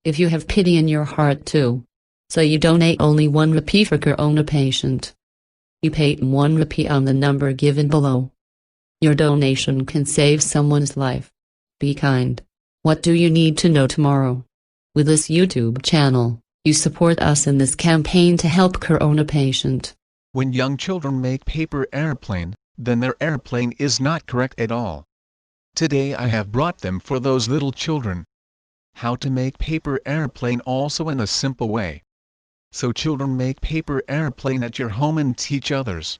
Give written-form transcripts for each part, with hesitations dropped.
if you have pity in your heart too. So you donate only 1 rupee for corona patient. You pay 1 rupee on the number given below. Your donation can save someone's life. Be kind. What do you need to know tomorrow? With this YouTube channel, you support us in this campaign to help corona patient. When young children make paper airplane, then their airplane is not correct at all. Today I have brought them for those little children. How to make paper airplane also in a simple way. So children make paper airplane at your home and teach others.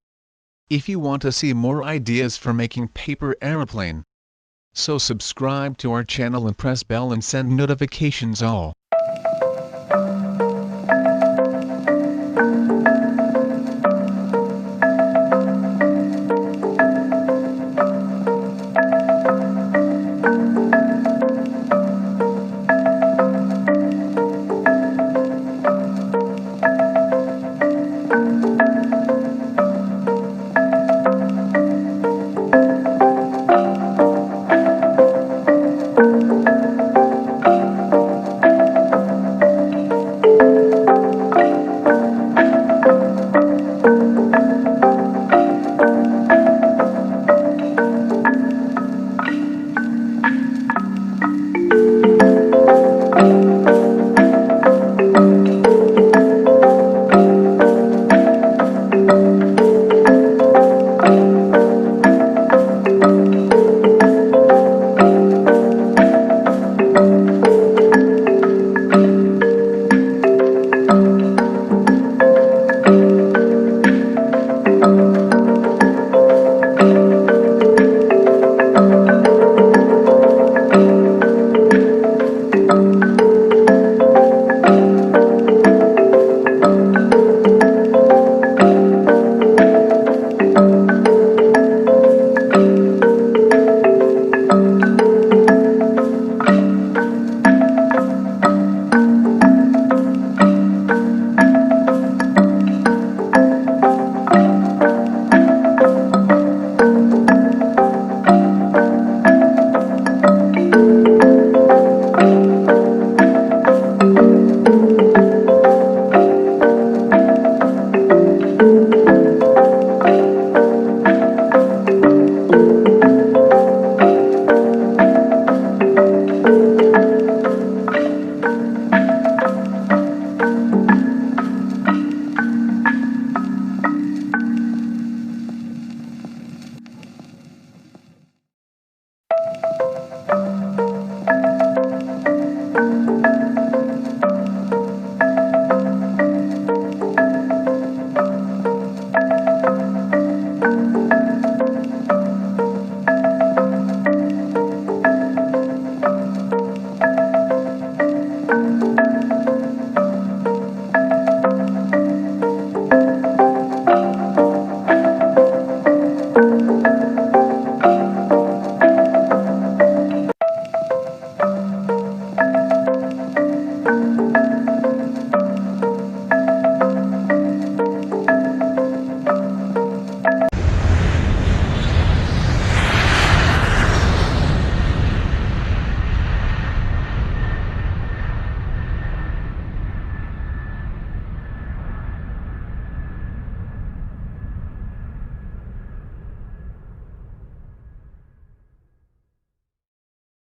If you want to see more ideas for making paper airplane, so subscribe to our channel and press bell and send notifications all.